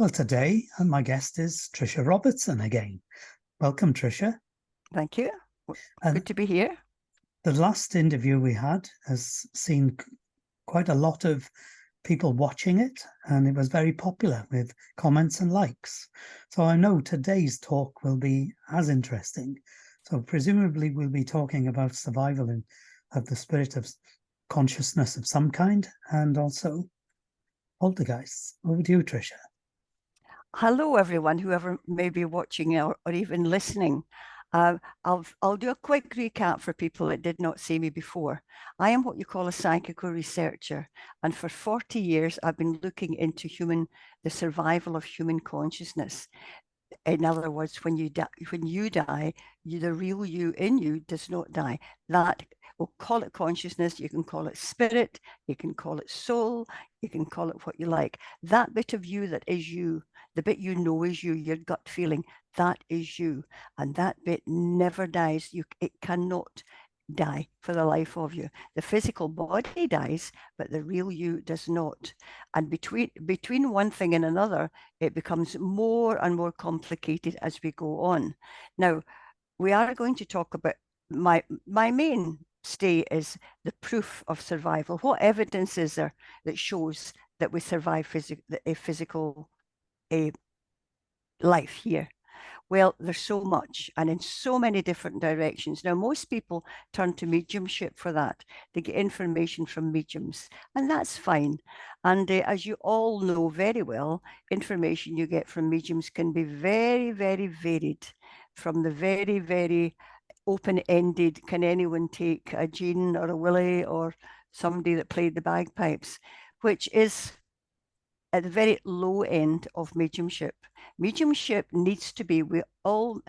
Well, today my guest is Tricia Robertson again. Welcome, Tricia. Thank you. And good to be here. The last interview we had has seen quite a lot of people watching it, and it was very popular with comments and likes. So I know today's talk will be as interesting. So presumably we'll be talking about survival of the spirit of consciousness of some kind, and also poltergeists. Over to you, Tricia. Hello, everyone, whoever may be watching or even listening. I'll do a quick recap for people that did not see me before. I am what you call a psychical researcher, and for 40 years I've been looking into the survival of human consciousness. In other words, when you die, the real you in you does not die. That, we'll call it consciousness, you can call it spirit, you can call it soul, you can call it what you like. That bit of you that is you, the bit you know is you, your gut feeling, that is you. And that bit never dies. It cannot die for the life of you. The physical body dies, but the real you does not. And between one thing and another, it becomes more and more complicated as we go on. Now, we are going to talk about my main stay is the proof of survival. What evidence is there that shows that we survive a physical life here? Well, there's so much and in so many different directions. Now, most people turn to mediumship for that. They get information from mediums, and that's fine. And as you all know very well, information you get from mediums can be very, very varied, from the very, very open-ended, can anyone take a Jean or a Willie or somebody that played the bagpipes, which is at the very low end of mediumship. Mediumship needs to be, we all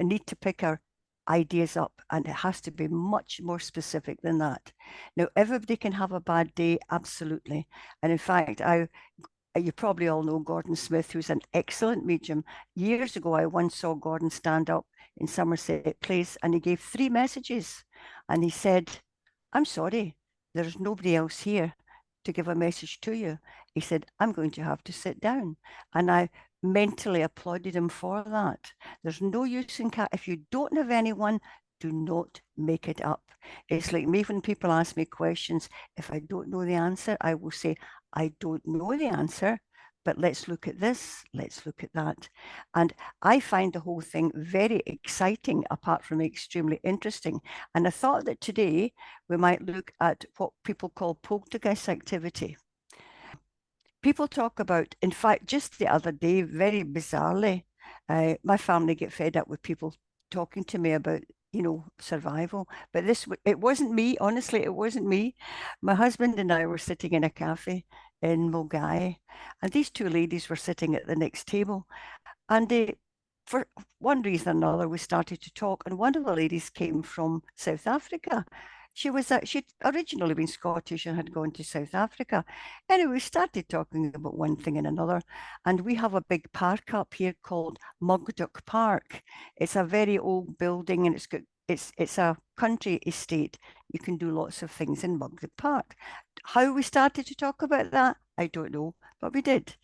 need to pick our ideas up, and it has to be much more specific than that. Now, everybody can have a bad day, absolutely. And in fact, you probably all know Gordon Smith, who's an excellent medium. Years ago, I once saw Gordon stand up in Somerset Place, and he gave 3 messages. And he said, "I'm sorry, there's nobody else here to give a message to you." He said, "I'm going to have to sit down." And I mentally applauded him for that. There's no use in if you don't have anyone, do not make it up. It's like me when people ask me questions. If I don't know the answer, I will say, "I don't know the answer, but let's look at this, let's look at that." And I find the whole thing very exciting, apart from extremely interesting. And I thought that today we might look at what people call poltergeist activity. People talk about, in fact, just the other day, very bizarrely, my family get fed up with people talking to me about, survival. But it wasn't me, honestly, it wasn't me. My husband and I were sitting in a cafe in Mulgai, and these 2 ladies were sitting at the next table. And for one reason or another, we started to talk, and one of the ladies came from South Africa. She'd originally been Scottish and had gone to South Africa. Anyway, we started talking about one thing and another, and we have a big park up here called Mugdock Park. It's a very old building, and it's a country estate. You can do lots of things in Mugdock Park. How we started to talk about that, I don't know, but we did.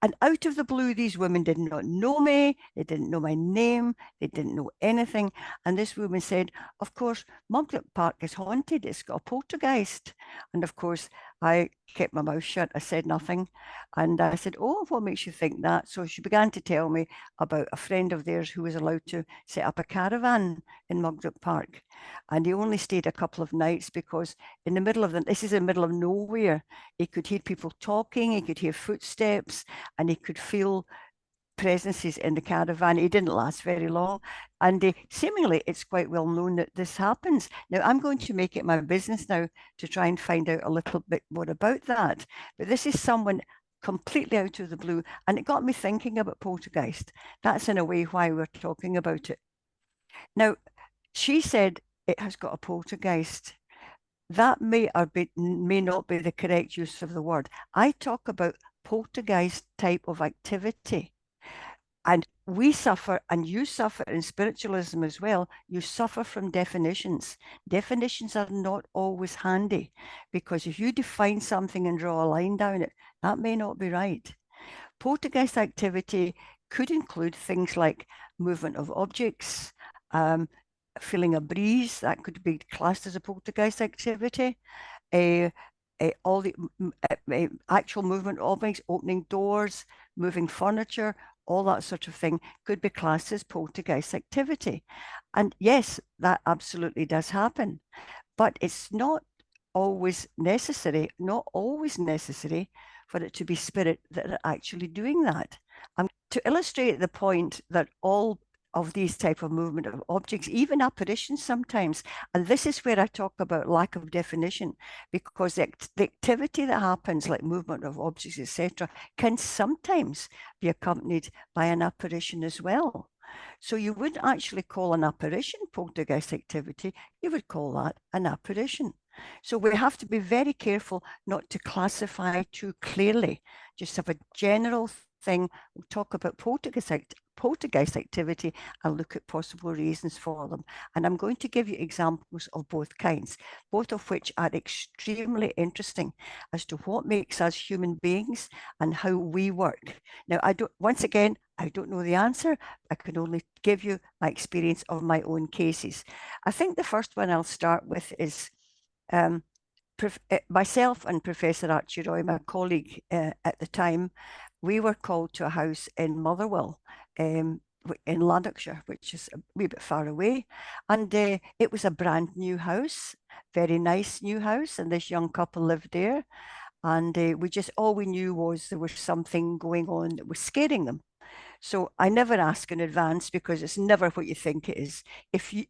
And out of the blue, these women did not know me. They didn't know my name. They didn't know anything. And this woman said, "Of course, Mugdock Park is haunted. It's got a poltergeist." And of course, I kept my mouth shut. I said nothing. And I said, "Oh, what makes you think that?" So she began to tell me about a friend of theirs who was allowed to set up a caravan in Mugdock Park. And he only stayed a couple of nights because in the middle of this is in the middle of nowhere. He could hear people talking, he could hear footsteps, and he could feel presences in the caravan. He didn't last very long. And seemingly it's quite well known that this happens. Now, I'm going to make it my business now to try and find out a little bit more about that. But this is someone completely out of the blue. And it got me thinking about poltergeist. That's in a way why we're talking about it. Now, she said it has got a poltergeist. That may not be the correct use of the word. I talk about poltergeist type of activity. And we suffer, and you suffer in spiritualism as well. You suffer from definitions. Definitions are not always handy, because if you define something and draw a line down it, that may not be right. Poltergeist activity could include things like movement of objects, feeling a breeze, that could be classed as a poltergeist activity. Uh, all the actual movement of objects, opening doors, moving furniture, all that sort of thing could be classed as poltergeist activity. And yes, that absolutely does happen, but it's not always necessary for it to be spirit that are actually doing that. To illustrate the point that all of these type of movement of objects, even apparitions sometimes, and this is where I talk about lack of definition, because the activity that happens, like movement of objects, etc., can sometimes be accompanied by an apparition as well. So you wouldn't actually call an apparition poltergeist activity, you would call that an apparition. So we have to be very careful not to classify too clearly, just have a general thing. We'll talk about poltergeist activity and look at possible reasons for them. And I'm going to give you examples of both kinds, both of which are extremely interesting as to what makes us human beings and how we work. Now, once again, I don't know the answer. I can only give you my experience of my own cases. I think the first one I'll start with is myself and Professor Archie Roy, my colleague at the time, we were called to a house in Motherwell in Lanarkshire, which is a wee bit far away. And it was a brand new house, very nice new house. And this young couple lived there. And all we knew was there was something going on that was scaring them. So I never ask in advance because it's never what you think it is.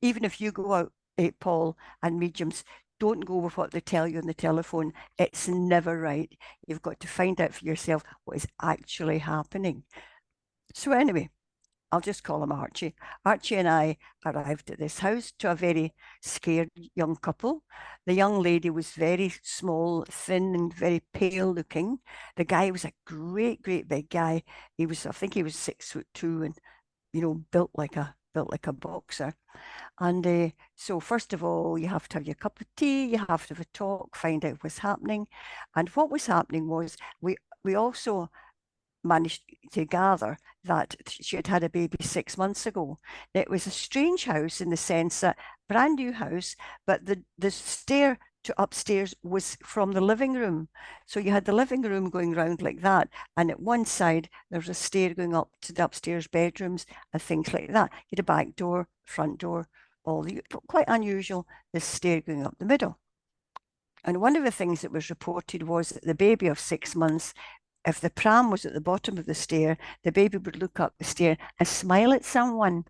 Even if you go out, Paul, and mediums, don't go with what they tell you on the telephone. It's never right. You've got to find out for yourself what is actually happening. So anyway, I'll just call him Archie. Archie and I arrived at this house to a very scared young couple. The young lady was very small, thin, and very pale looking. The guy was a great, great big guy. I think he was 6'2" and built like a boxer. And so, first of all, you have to have your cup of tea, you have to have a talk, find out what's happening. And what was happening was we also managed to gather that she had had a baby 6 months ago. It was a strange house in the sense that brand new house, but the stair to upstairs was from the living room. So you had the living room going round like that, and at one side there was a stair going up to the upstairs bedrooms and things like that. You had a back door, front door, quite unusual, this stair going up the middle. And one of the things that was reported was that the baby of 6 months, if the pram was at the bottom of the stair, the baby would look up the stair and smile at someone.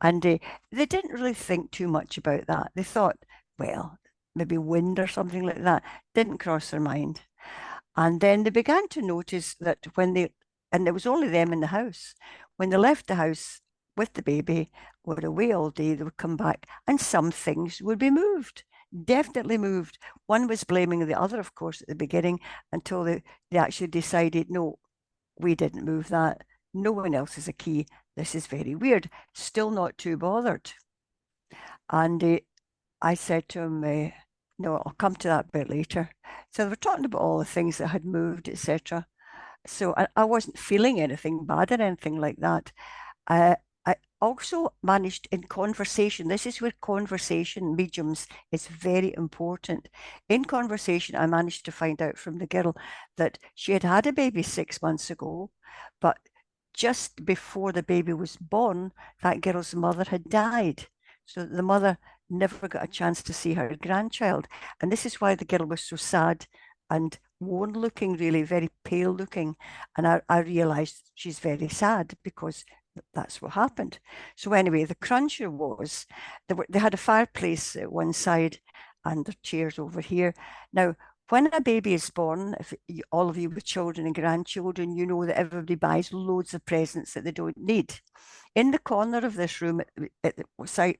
And they didn't really think too much about that. They thought, well, maybe wind or something like that. Didn't cross their mind. And then they began to notice that and there was only them in the house, when they left the house with the baby, were away all day, they would come back and some things would be moved, definitely moved. One was blaming the other, of course, at the beginning until they actually decided, no, we didn't move that. No one else has a key. This is very weird. Still not too bothered. And I said to him, no, I'll come to that bit later. So they were talking about all the things that had moved, etc. So I wasn't feeling anything bad or anything like that. I also managed in conversation, this is where conversation mediums is very important. In conversation, I managed to find out from the girl that she had had a baby 6 months ago, but just before the baby was born, that girl's mother had died. So the mother never got a chance to see her grandchild. And this is why the girl was so sad and worn looking, really very pale looking. And I realized she's very sad because that's what happened. So anyway, the cruncher was they had a fireplace at one side and the chairs over here. Now, when a baby is born, if all of you with children and grandchildren, you know that everybody buys loads of presents that they don't need. In the corner of this room, at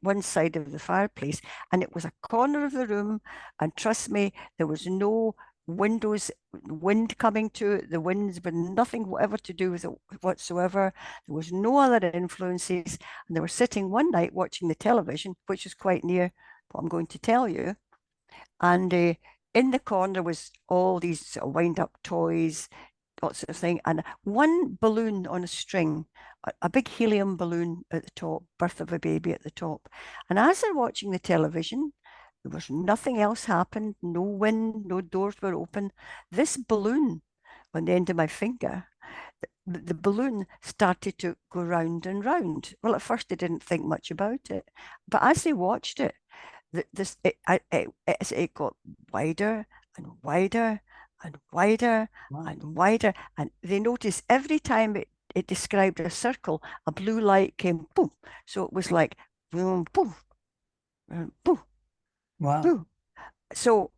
one side of the fireplace, and it was a corner of the room, and trust me, there was no windows, wind coming to it. The winds were nothing whatever to do with it whatsoever. There was no other influences. And they were sitting one night watching the television, which is quite near what I'm going to tell you. And in the corner was all these sort of wind-up toys, lots of thing, and one balloon on a string, a big helium balloon at the top, birth of a baby at the top. And as they're watching the television, there was nothing else happened, no wind, no doors were open. This balloon on the end of my finger, the balloon started to go round and round. Well, at first they didn't think much about it, but as they watched it, it got wider and wider and wider Wow. and wider. And they noticed every time it described a circle, a blue light came boom. So it was like boom, boom, boom, Wow. boom. So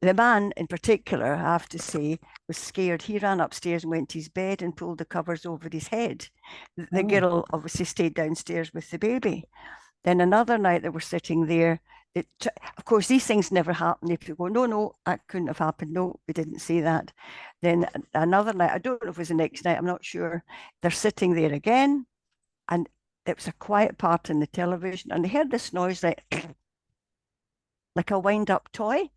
the man in particular, I have to say, was scared. He ran upstairs and went to his bed and pulled the covers over his head. The Oh, girl obviously stayed downstairs with the baby. Then another night they were sitting there. It, of course, these things never happen. If you go, no, no, that couldn't have happened. No, we didn't see that. Then another night, I don't know if it was the next night, I'm not sure. They're sitting there again, and it was a quiet part in the television, and they heard this noise like a wind up toy.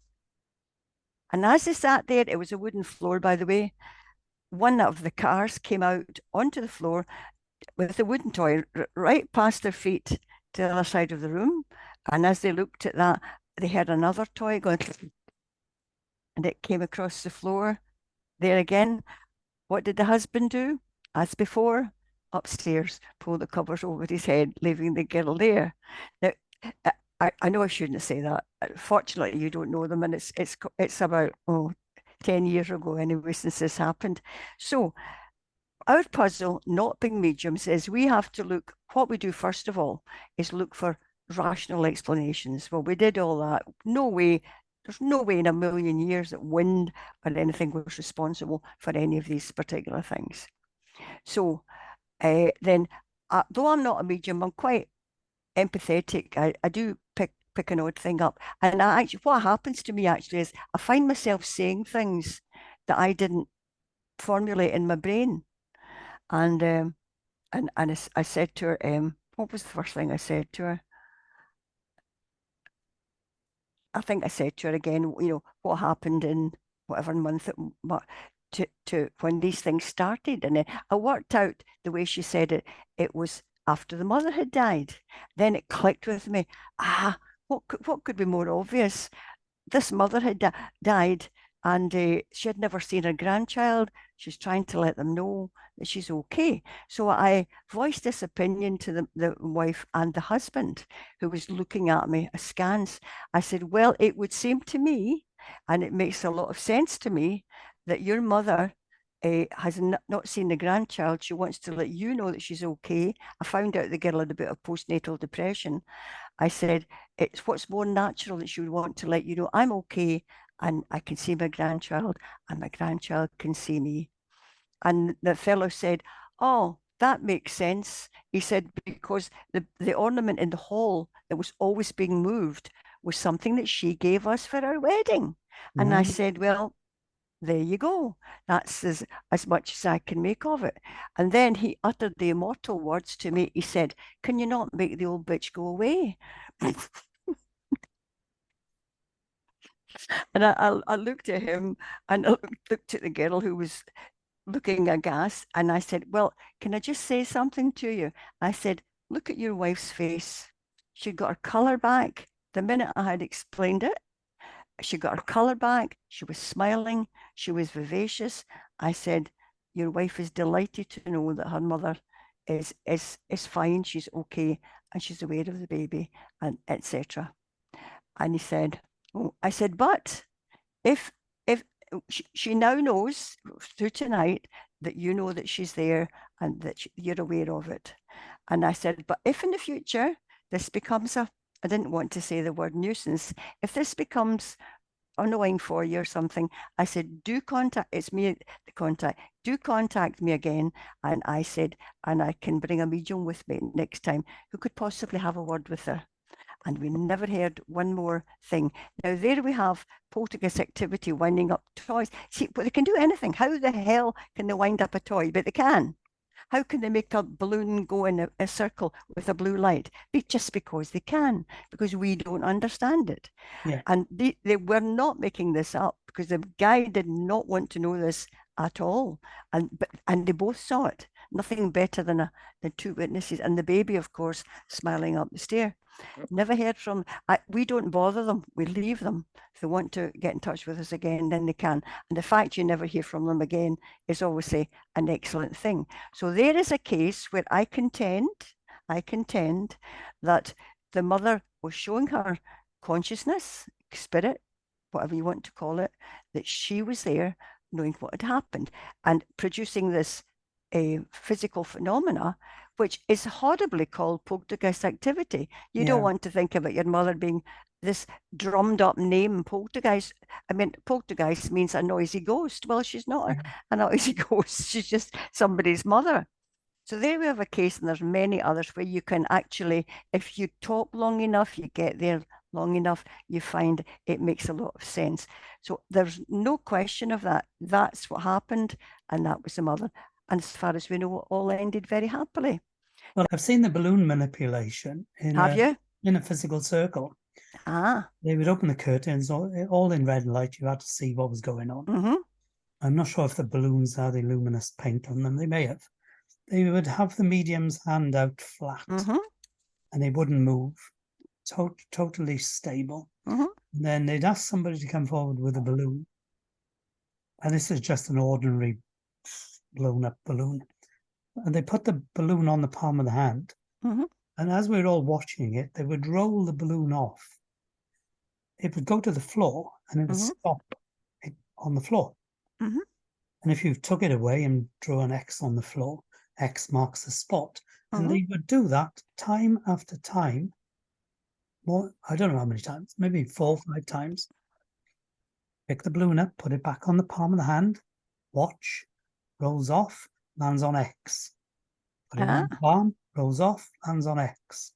And as they sat there, it was a wooden floor, by the way. One of the cars came out onto the floor with the wooden toy right past their feet to the other side of the room. And as they looked at that, they heard another toy going, and it came across the floor there again. What did the husband do? As before, upstairs, pull the covers over his head, leaving the girl there. Now, I know I shouldn't say that. Fortunately, you don't know them, and it's about 10 years ago anyway since this happened. So our puzzle, not being mediums, is we have to look, what we do first of all is look for rational explanations. Well, we did all that. No way, there's no way in a million years that wind or anything was responsible for any of these particular things. So then, though I'm not a medium, I'm quite empathetic. I do pick an odd thing up. And I actually, what happens to me actually is I find myself saying things that I didn't formulate in my brain. And I said to her, what was the first thing I said to her? I think I said to her again, what happened in whatever month to when these things started. And then I worked out the way she said it, it was after the mother had died. Then it clicked with me. What could be more obvious? This mother had died, and she had never seen her grandchild. She's trying to let them know that she's okay. So I voiced this opinion to the wife and the husband, who was looking at me askance. I said, well, it would seem to me, and it makes a lot of sense to me, that your mother has not seen the grandchild. She wants to let you know that she's okay. I found out the girl had a bit of postnatal depression. I said, it's what's more natural that she would want to let you know I'm okay and I can see my grandchild and my grandchild can see me. And the fellow said, oh, that makes sense. He said, because the ornament in the hall that was always being moved was something that she gave us for our wedding. And I right. said, well, there you go. That's as much as I can make of it. And then he uttered the immortal words to me. He said, can you not make the old bitch go away? And I looked at him and I looked at the girl who was looking aghast. And I said, well, can I just say something to you? I said, look at your wife's face. She got her colour back the minute I had explained it. She got her colour back. She was smiling. She was vivacious. I said, your wife is delighted to know that her mother is fine. She's okay. And she's aware of the baby and etc. And he said, oh, I said, but if if she now knows through tonight that you know that she's there and that you're aware of it. And I said, but if in the future this becomes I didn't want to say the word nuisance, if this becomes annoying for you or something, I said, do contact, it's me, the contact, do contact me again. And I said, and I can bring a medium with me next time who could possibly have a word with her. And we never heard one more thing. Now, there we have poltergeist activity winding up toys. See, but they can do anything. How the hell can they wind up a toy? But they can. How can they make a balloon go in a circle with a blue light? Just because they can, because we don't understand it. Yeah. And they were not making this up because the guy did not want to know this at all. And they both saw it. Nothing better than two witnesses, and the baby, of course, smiling up the stair. Never heard from. We don't bother them. We leave them. If they want to get in touch with us again, then they can. And the fact you never hear from them again is obviously an excellent thing. So there is a case where I contend that the mother was showing her consciousness, spirit, whatever you want to call it, that she was there, knowing what had happened, and producing this physical phenomena, which is horribly called poltergeist activity. You don't want to think about your mother being this drummed up name, poltergeist. I mean, poltergeist means a noisy ghost. Well, she's not a noisy ghost. She's just somebody's mother. So there we have a case, and there's many others where you can actually, if you talk long enough, you get there long enough, you find it makes a lot of sense. So there's no question of that. That's what happened, and that was the mother. And as far as we know, it all ended very happily. Well, I've seen the balloon manipulation Have you? in a physical circle. Ah. They would open the curtains, all in red light. You had to see what was going on. Mm-hmm. I'm not sure if the balloons had the luminous paint on them. They may have. They would have the medium's hand out flat, and they wouldn't move. Totally stable. And then they'd ask somebody to come forward with a balloon. And this is just an ordinary blown up balloon. And they put the balloon on the palm of the hand. And as we were all watching it, they would roll the balloon off. It would go to the floor and it would stop on the floor. And if you took it away and drew an X on the floor, X marks the spot. And they would do that time after time. More, I don't know how many times, maybe 4 or 5 times. Pick the balloon up, put it back on the palm of the hand, watch, rolls off, lands on X. Put it on the palm, rolls off, lands on X.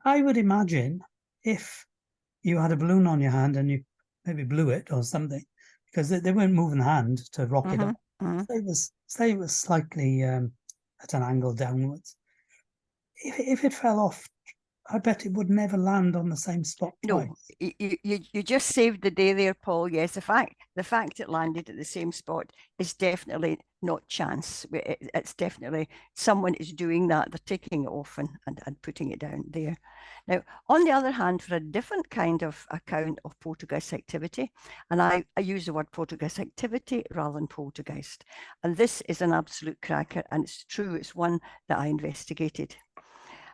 I would imagine if you had a balloon on your hand and you maybe blew it or something, because they weren't moving the hand to rock it up. Say it was slightly at an angle downwards. If it fell off, I bet it would never land on the same spot twice. No, you just saved the day there, Paul. Yes, the fact it landed at the same spot is definitely not chance. It's definitely someone is doing that. They're taking it off and putting it down there. Now, on the other hand, for a different kind of account of poltergeist activity, and I use the word poltergeist activity rather than poltergeist, and this is an absolute cracker, and it's true. It's one that I investigated.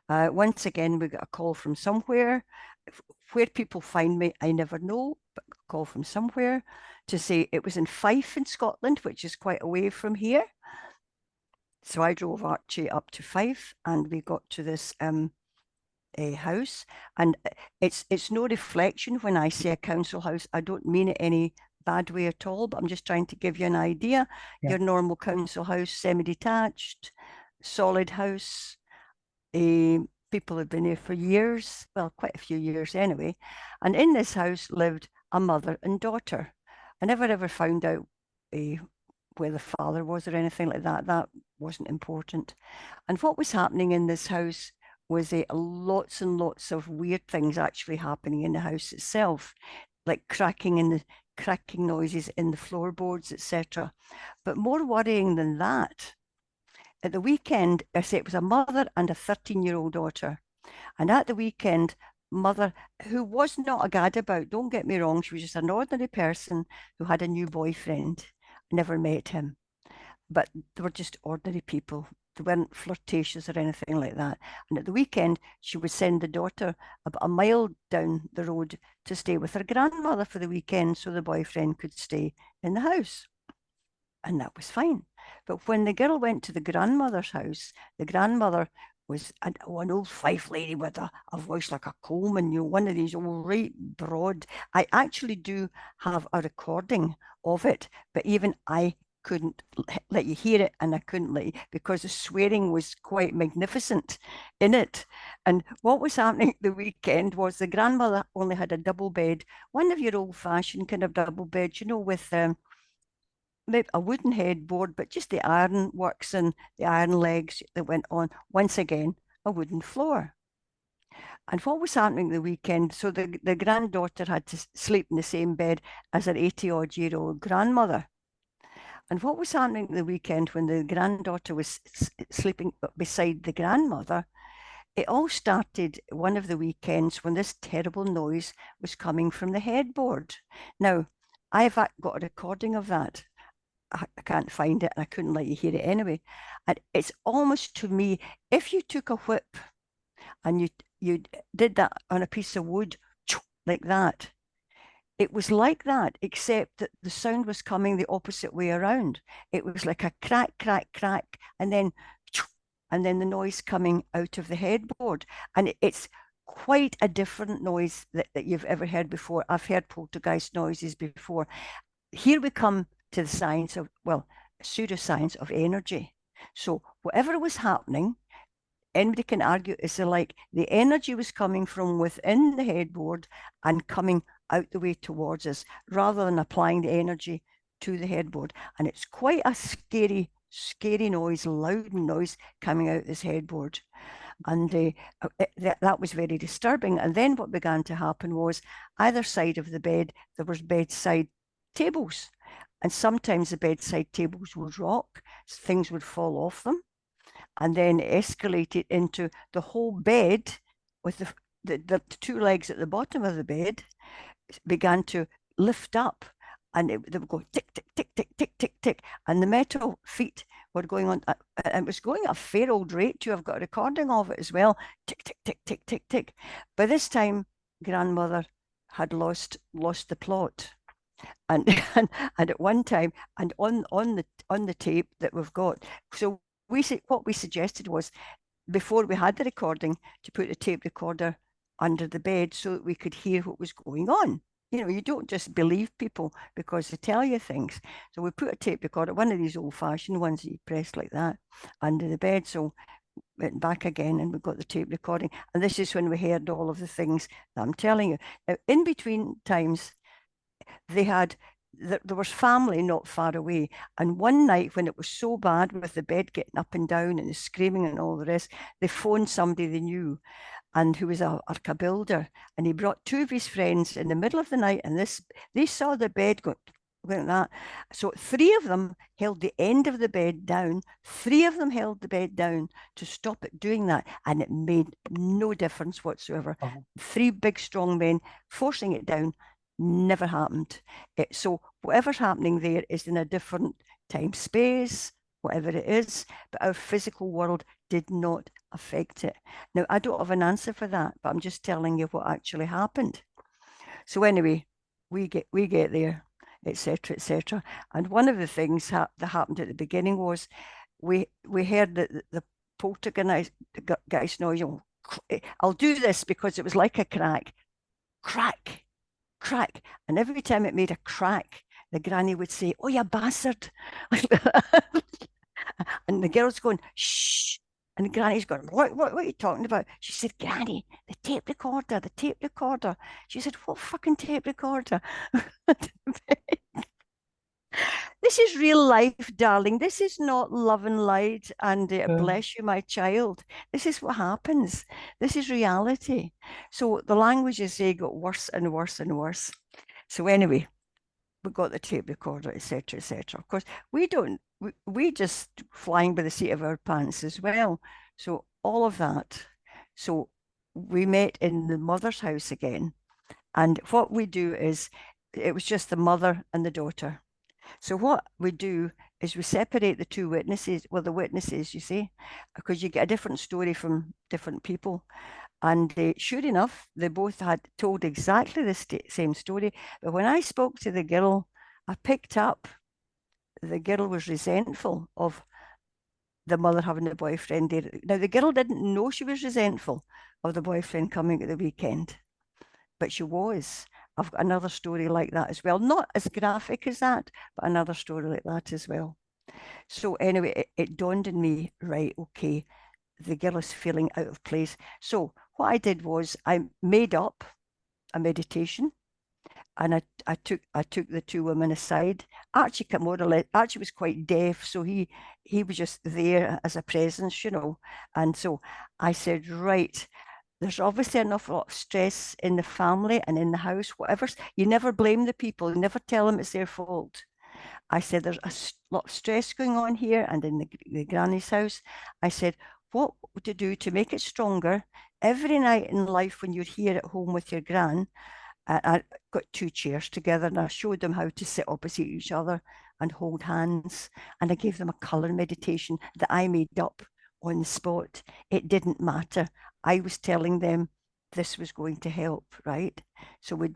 Once again, we got a call from somewhere. Where people find me, I never know, but a call from somewhere to say it was in Fife in Scotland, which is quite away from here. So I drove Archie up to Fife, and we got to this house. And it's no reflection when I say a council house. I don't mean it any bad way at all, but I'm just trying to give you an idea. Your normal council house, semi-detached, solid house. People had been there for years, well, quite a few years anyway. And in this house lived a mother and daughter. I never ever found out where the father was or anything like that. That wasn't important. And what was happening in this house was lots and lots of weird things actually happening in the house itself, like cracking noises in the floorboards, etc. But more worrying than that, at the weekend, I say it was a mother and a 13-year-old daughter. And at the weekend, mother, who was not a gadabout, don't get me wrong, she was just an ordinary person who had a new boyfriend. I never met him. But they were just ordinary people. They weren't flirtatious or anything like that. And at the weekend, she would send the daughter about a mile down the road to stay with her grandmother for the weekend so the boyfriend could stay in the house. And that was fine. But when the girl went to the grandmother's house, the grandmother was an old Fife lady with a voice like a Coleman, one of these old right broad. I actually do have a recording of it, but even I couldn't let you hear it, and I couldn't let you, because the swearing was quite magnificent in it. And what was happening the weekend was the grandmother only had a double bed, one of your old-fashioned kind of double beds, with maybe a wooden headboard, but just the iron works and the iron legs that went on. Once again, a wooden floor. And what was happening the weekend? So the granddaughter had to sleep in the same bed as her 80-odd-year-old grandmother. And what was happening the weekend when the granddaughter was sleeping beside the grandmother? It all started one of the weekends when this terrible noise was coming from the headboard. Now, I've got a recording of that. I can't find it and I couldn't let you hear it anyway. And it's almost to me, if you took a whip and you did that on a piece of wood like that, it was like that, except that the sound was coming the opposite way around. It was like a crack, crack, crack, and then the noise coming out of the headboard. And it's quite a different noise that you've ever heard before. I've heard poltergeist noises before. Here we come to the science of, well, pseudoscience of energy. So whatever was happening, anybody can argue is like the energy was coming from within the headboard and coming out the way towards us rather than applying the energy to the headboard. And it's quite a scary, scary noise, loud noise coming out this headboard. And that was very disturbing. And then what began to happen was either side of the bed, there was bedside tables. And sometimes the bedside tables would rock, things would fall off them, and then escalated into the whole bed with the two legs at the bottom of the bed began to lift up, and they would go tick, tick, tick, tick, tick, tick, tick, and the metal feet were going on. It was going at a fair old rate too. I've got a recording of it as well. Tick, tick, tick, tick, tick, tick. By this time, grandmother had lost the plot. And, and at one time, and on the tape that we've got, so what we suggested was, before we had the recording, to put the tape recorder under the bed so that we could hear what was going on. You know, you don't just believe people because they tell you things. So we put a tape recorder, one of these old-fashioned ones that you press like that, under the bed. So went back again and we got the tape recording. And this is when we heard all of the things that I'm telling you. Now, in between times, they had there was family not far away. And one night when it was so bad with the bed getting up and down and the screaming and all the rest, they phoned somebody they knew and who was a builder. And he brought two of his friends in the middle of the night, and they saw the bed going like that. So three of them held the end of the bed down. Three of them held the bed down to stop it doing that. And it made no difference whatsoever. Oh. Three big, strong men forcing it down. Never happened. So whatever's happening there is in a different time space, whatever it is, but our physical world did not affect it. Now, I don't have an answer for that, but I'm just telling you what actually happened. So anyway, we get there, etc., etc. And one of the things that happened at the beginning was we heard that the poltergeist noise. I'll do this because it was like a crack, crack, crack. And every time it made a crack, the granny would say, "Oh, you bastard." And the girl's going, "Shh." And the granny's going, what are you talking about? She said, "Granny, the tape recorder, the tape recorder." She said, "What fucking tape recorder?" This is real life, darling. This is not love and light and bless you, my child. This is what happens. This is reality. So the languages, they got worse and worse and worse. So anyway, we got the tape recorder, etc., etc. Of course, we just flying by the seat of our pants as well. So all of that. So we met in the mother's house again. And what we do is, it was just the mother and the daughter. So what we do is we separate the two witnesses, well, the witnesses, you see, because you get a different story from different people. And sure enough, they both had told exactly the same story. But when I spoke to the girl, I picked up the girl was resentful of the mother having a boyfriend there. Now, the girl didn't know she was resentful of the boyfriend coming at the weekend, but she was. I've got another story like that as well. Not as graphic as that, but another story like that as well. So anyway, it dawned on me, right, okay, the girl is feeling out of place. So what I did was I made up a meditation, and I took the two women aside. Archie Archie was quite deaf, so he was just there as a presence, you know. And so I said, right, there's obviously an awful lot of stress in the family and in the house, whatever. You never blame the people, you never tell them it's their fault. I said, there's a lot of stress going on here and in the granny's house. I said, what to do to make it stronger every night in life when you're here at home with your gran. I got two chairs together and I showed them how to sit opposite each other and hold hands. And I gave them a colour meditation that I made up on the spot. It didn't matter. I was telling them this was going to help, right? So we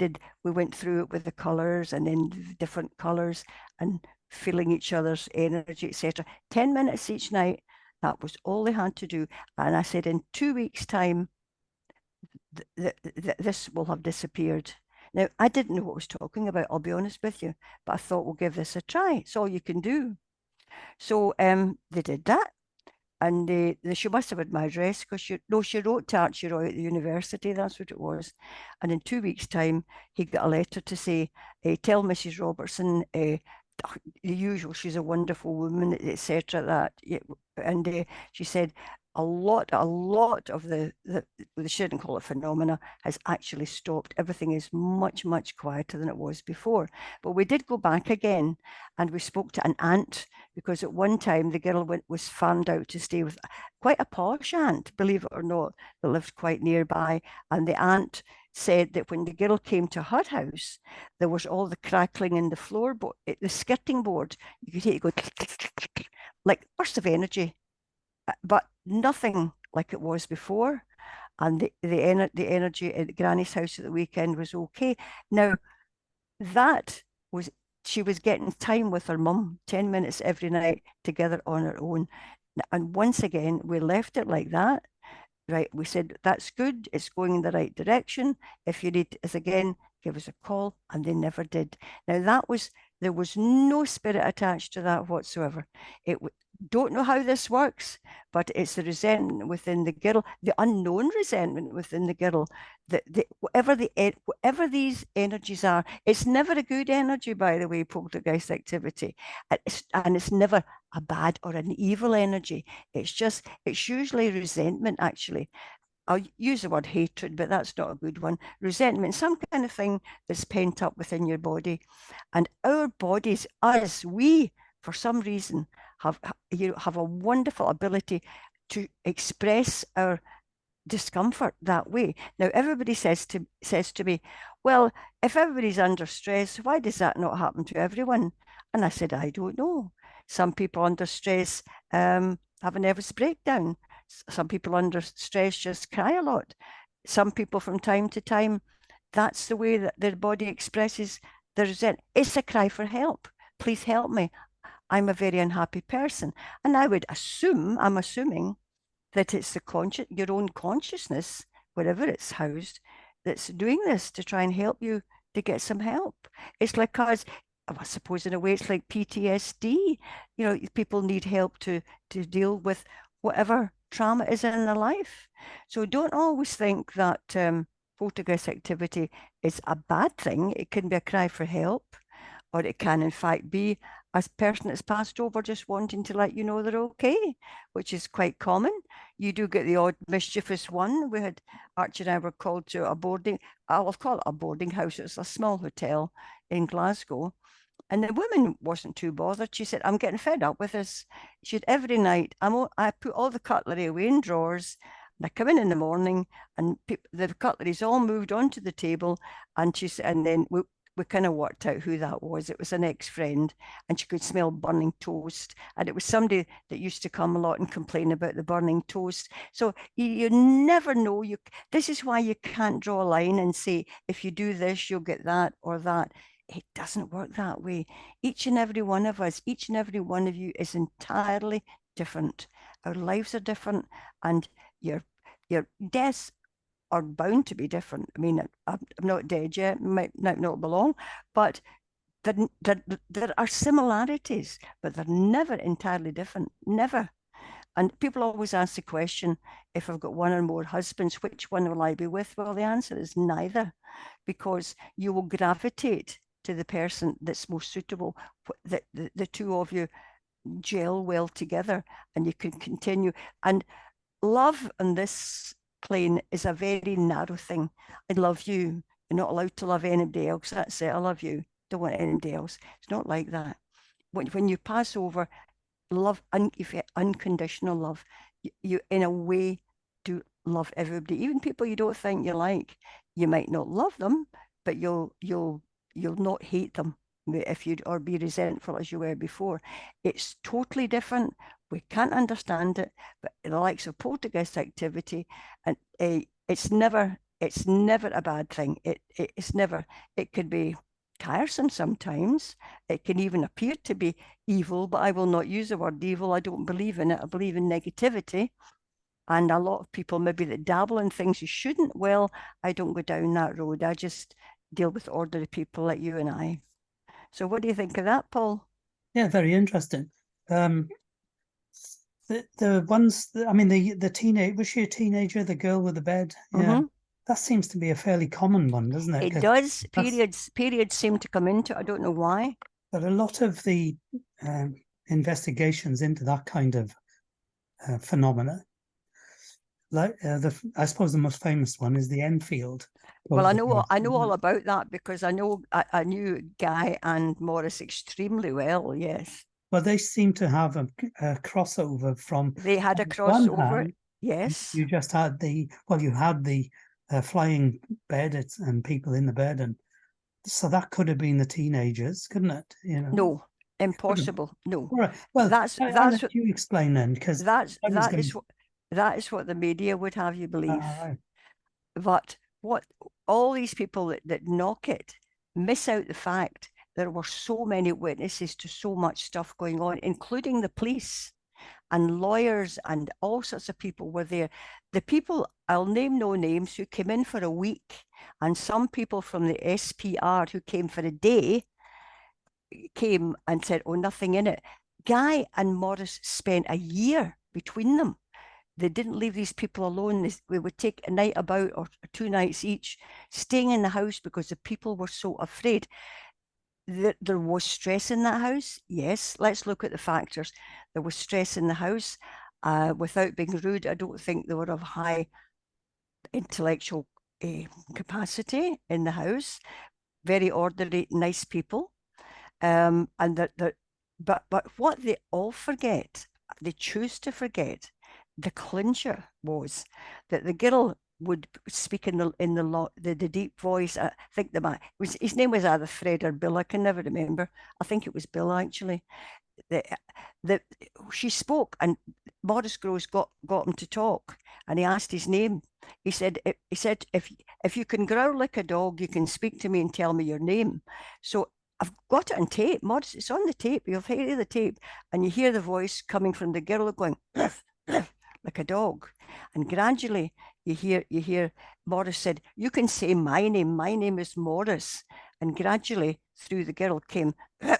went through it with the colours and then different colours and feeling each other's energy, etc. 10 minutes each night. That was all they had to do. And I said, in 2 weeks' time, this will have disappeared. Now, I didn't know what I was talking about, I'll be honest with you, but I thought we'll give this a try. It's all you can do. So they did that. And she must have had my address because she wrote to Archie Roy at the university. That's what it was. And in 2 weeks' time, he got a letter to say, tell Mrs. Robertson, the usual, she's a wonderful woman, etc. That, and she said, a lot of the we shouldn't call it phenomena has actually stopped. Everything is much, much quieter than it was before. But we did go back again and we spoke to an aunt because at one time the girl was found out to stay with quite a posh aunt, believe it or not, that lived quite nearby. And the aunt said that when the girl came to her house, there was all the crackling in the floorboard, the skirting board. You could hear it go like bursts of energy, but nothing like it was before. And the energy at Granny's house at the weekend was okay. Now that was she was getting time with her mum, 10 minutes every night together on her own. And once again, we left it like that. Right, we said that's good, it's going in the right direction. If you need us again, give us a call, and they never did. Now there was no spirit attached to that whatsoever. It don't know how this works, but it's the resentment within the girl, the unknown resentment within the girl. That whatever these energies are, it's never a good energy, by the way, poltergeist activity, and it's never a bad or an evil energy. It's usually resentment, actually. I'll use the word hatred, but that's not a good one. Resentment, some kind of thing that's pent up within your body. And our bodies, we, for some reason, have a wonderful ability to express our discomfort that way. Now, everybody says to me, well, if everybody's under stress, why does that not happen to everyone? And I said, I don't know. Some people under stress have a nervous breakdown. Some people under stress just cry a lot. Some people from time to time, that's the way that their body expresses their resentment. It's a cry for help. Please help me. I'm a very unhappy person. And I'm assuming that it's your own consciousness, wherever it's housed, that's doing this to try and help you to get some help. It's like us, I suppose in a way it's like PTSD. People need help to deal with whatever trauma is in their life. So don't always think that poltergeist activity is a bad thing. It can be a cry for help, or it can in fact be a person that's passed over just wanting to let you know they're okay, which is quite common. You do get the odd mischievous one. Archie and I were called to I'll call it a boarding house. It's a small hotel in Glasgow. And the woman wasn't too bothered. She said, I'm getting fed up with this. She said, every night, I put all the cutlery away in drawers. And I come in the morning and the cutlery's all moved onto the table. And and then we kind of worked out who that was. It was an ex-friend, and she could smell burning toast. And it was somebody that used to come a lot and complain about the burning toast. So you never know. This is why you can't draw a line and say, if you do this, you'll get that or that. It doesn't work that way. Each and every one of us, each and every one of you is entirely different. Our lives are different, and your deaths are bound to be different. I mean, I'm not dead yet, might not belong, but there are similarities, but they're never entirely different, never. And people always ask the question, if I've got one or more husbands, which one will I be with? Well, the answer is neither, because you will gravitate to the person that's most suitable. The two of you gel well together and you can continue. And love on this plane is a very narrow thing. I love you. You're not allowed to love anybody else. That's it. I love you. Don't want anybody else. It's not like that. when you pass over love, if you unconditional love, you in a way do love everybody, even people you don't think you like. You might not love them, but you'll not hate them if you or be resentful as you were before. It's totally different. We can't understand it, but the likes of poltergeist activity, and it's never a bad thing. It's never. It could be tiresome sometimes. It can even appear to be evil, but I will not use the word evil. I don't believe in it. I believe in negativity. And a lot of people maybe that dabble in things you shouldn't. Well, I don't go down that road. I just deal with ordinary people like you and I. So what do you think of that, Paul? Yeah, very interesting. Um, the ones, I mean, the teenage, was she a teenager? The girl with the bed? Yeah, Mm-hmm. that seems to be a fairly common one, doesn't it? It 'Cause does. that's, Periods seem to come into it. I don't know why. but a lot of the investigations into that kind of phenomena, like I suppose the most famous one is the Enfield Well, poltergeist, I know isn't all it? about that because I knew Guy and Morris extremely well. Yes, Well, they seem to have a crossover from, they had a on one crossover. hand, Yes. you just had you had the flying bed and people in the bed, and so that could have been the teenagers, couldn't it? You know, No, couldn't. impossible. No, All right. Well, that's I'll let you explain then, because I was that going. is what that is what the media would have you believe. All right. But what all these people that knock it miss out the fact there were so many witnesses to so much stuff going on, including the police and lawyers and all sorts of people were there. The people, I'll name no names, who came in for a week, and some people from the SPR who came for a day came and said, oh, nothing in it. Guy and Morris spent a year between them. They didn't leave these people alone. We would take a night about or 2 nights each, staying in the house because the people were so afraid. There was stress in that house. Yes, let's look at the factors. There was stress in the house. Without being rude, I don't think they were of high intellectual capacity in the house. Very ordinary, nice people. And but what they all forget, they choose to forget, the clincher was that the girl would speak in the deep voice. I think his name was either Fred or Bill. I can never remember. I think it was Bill actually. The, the she spoke and Morris Groves got him to talk and he asked his name. He said if you can growl like a dog, you can speak to me and tell me your name. So I've got it on tape. Morris, it's on the tape. You'll hear the tape and you hear the voice coming from the girl going like a dog. And gradually you hear Morris said, you can say my name. My name is Morris. And gradually through the girl came and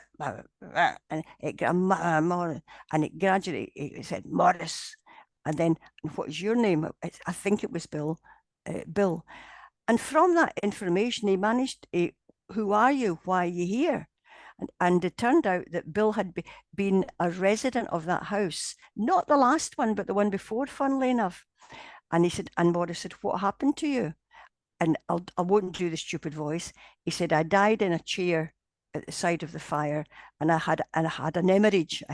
it and it gradually it said Morris. And then what's your name? I think it was Bill. And from that information, he managed to, who are you? Why are you here? And it turned out that Bill had been a resident of that house, not the last one, but the one before, funnily enough. And he said, and Morris said, what happened to you? And I won't do the stupid voice. He said, I died in a chair at the side of the fire, and I had an hemorrhage,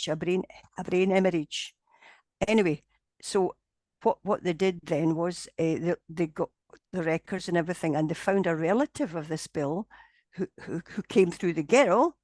a brain hemorrhage. Anyway, so what they did then was they got the records and everything, and they found a relative of this Bill who came through the girl,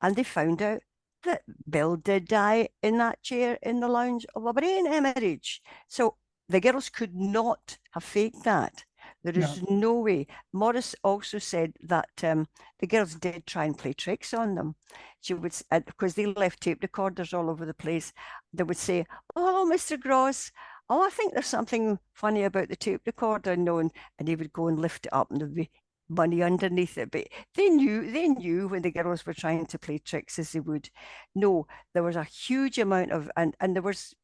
and they found out that Bill did die in that chair in the lounge of a brain hemorrhage. So the girls could not have faked that. There is No. no way. Morris also said that the girls did try and play tricks on them. She would, because they left tape recorders all over the place. They would say, "Oh, hello, Mr. Gross. Oh, I think there's something funny about the tape recorder." No, and he would go and lift it up, and there'd be money underneath it. But they knew when the girls were trying to play tricks as they would. No, there was a huge amount of, and there was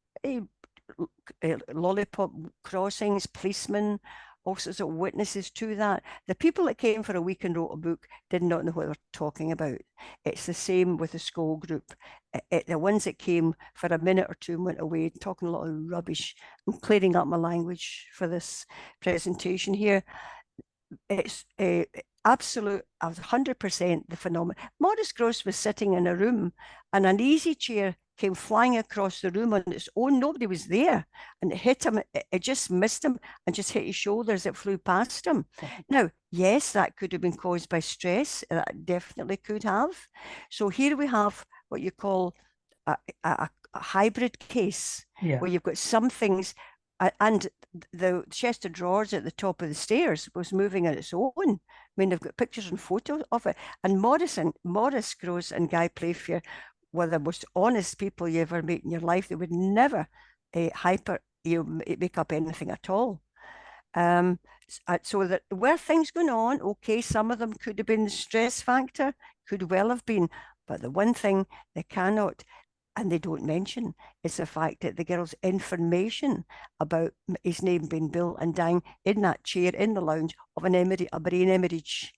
lollipop crossings, policemen, all sorts of witnesses to that. The people that came for a week and wrote a book did not know what they were talking about. It's the same with the school group. The ones that came for a minute or two and went away talking a lot of rubbish. I'm clearing up my language for this presentation here. It's absolute, 100% the phenomenon. Maurice Grosse was sitting in a room and an easy chair came flying across the room on its own. Nobody was there. And it hit him. It just missed him and just hit his shoulders. It flew past him. Now, yes, that could have been caused by stress. That definitely could have. So here we have what you call a hybrid case, where you've got some things, and the chest of drawers at the top of the stairs was moving on its own. I mean, they've got pictures and photos of it. And Maurice Grosse and Guy Playfair were the most honest people you ever meet in your life. They would never make up anything at all. So that were things going on, okay, some of them could have been the stress factor, could well have been, but the one thing they cannot and they don't mention is the fact that the girl's information about his name being Bill and dying in that chair in the lounge of a brain hemorrhage.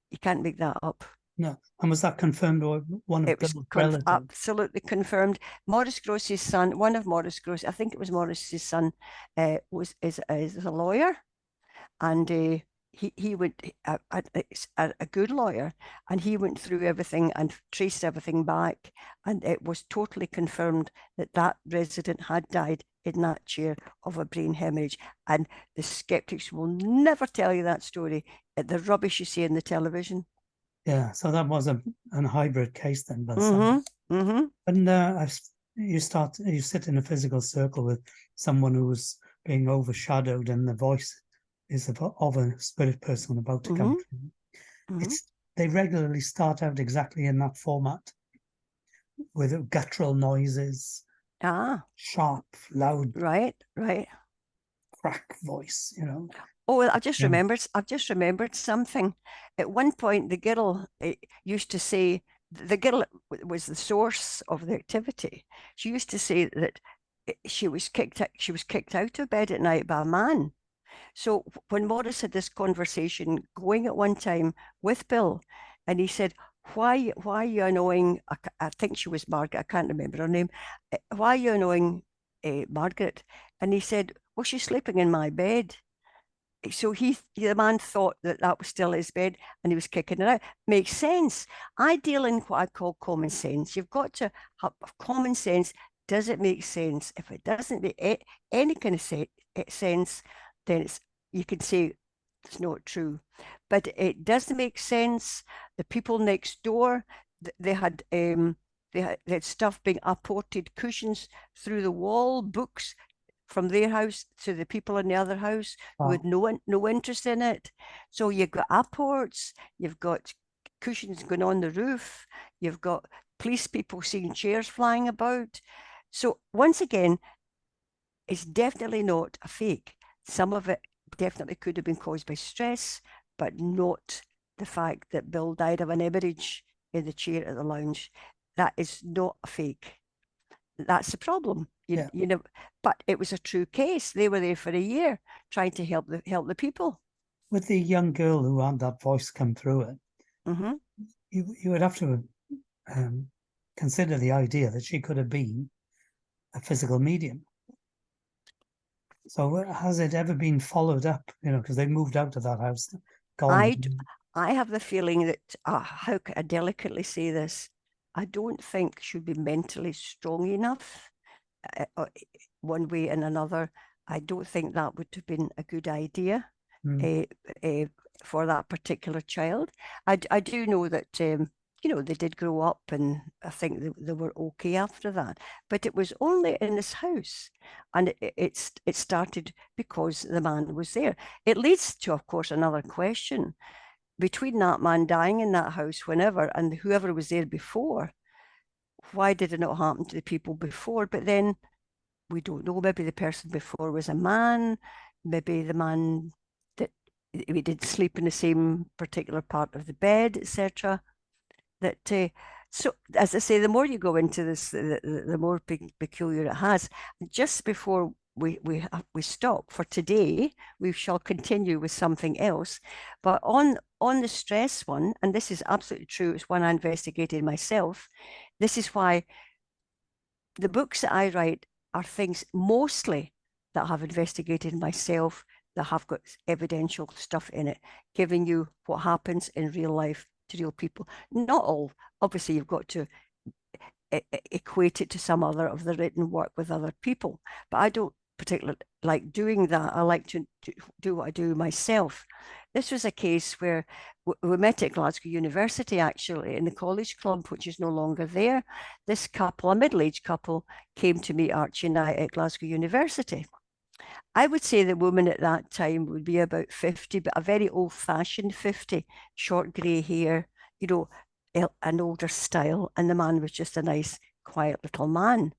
You can't make that up. No. And was that confirmed or one of the relatives? Absolutely confirmed. Maurice Grosse's son, one of Maurice Grosse, I think it was Maurice's son, is a lawyer, and he went a good lawyer, and he went through everything and traced everything back, and it was totally confirmed that that resident had died in that chair of a brain hemorrhage. And the skeptics will never tell you that story. The rubbish you see in the television. Yeah, so that was a hybrid case then. But and you sit in a physical circle with someone who's being overshadowed, and the voice is of a spirit person about to come through. They regularly start out exactly in that format, with guttural noises, sharp, loud, right, crack voice, you know. Oh, well, I've just remembered something. At one point, the girl used to say, the girl was the source of the activity. She used to say that she was kicked out of bed at night by a man. So when Maurice had this conversation going at one time with Bill, and he said, why are you annoying, I think she was Margaret, I can't remember her name. Why are you annoying Margaret? And he said, well, she's sleeping in my bed. So the man thought that was still his bed, and he was kicking it out. Makes sense. I deal in what I call common sense. You've got to have common sense. Does it make sense? If it doesn't make any kind of sense, then you can say it's not true. But it doesn't make sense. The people next door, they had stuff being apported, cushions through the wall, books from their house to the people in the other house who had no interest in it. So you've got apports, you've got cushions going on the roof, you've got police people seeing chairs flying about. So once again, it's definitely not a fake. Some of it definitely could have been caused by stress, but not the fact that Bill died of an hemorrhage in the chair at the lounge. That is not a fake. That's the problem. You know, but it was a true case. They were there for a year trying to help the people. With the young girl who had that voice come through it, you would have to consider the idea that she could have been a physical medium. So has it ever been followed up? You know, because they moved out of that house. I have the feeling that how can I delicately say this? I don't think she'd be mentally strong enough. One way and another, I don't think that would have been a good idea for that particular child. I do know that they did grow up, and I think they were okay after that. But it was only in this house, and it started because the man was there. It leads to, of course, another question. Between that man dying in that house whenever and whoever was there before, why did it not happen to the people before? But then we don't know. Maybe the person before was a man. Maybe the man that we did sleep in the same particular part of the bed, etc. So as I say, the more you go into this, the more peculiar it has. Just before we stop for today, we shall continue with something else. But on the stress one, and this is absolutely true, it's one I investigated myself. This is why the books that I write are things mostly that I have investigated myself, that have got evidential stuff in it, giving you what happens in real life to real people. Not all. Obviously, you've got to equate it to some other of the written work with other people, but I don't particularly like doing that. I like to do what I do myself. This was a case where we met at Glasgow University, actually, in the college club, which is no longer there. This couple, a middle-aged couple, came to meet Archie and I at Glasgow University. I would say the woman at that time would be about 50, but a very old-fashioned 50, short grey hair, you know, an older style. And the man was just a nice, quiet little man.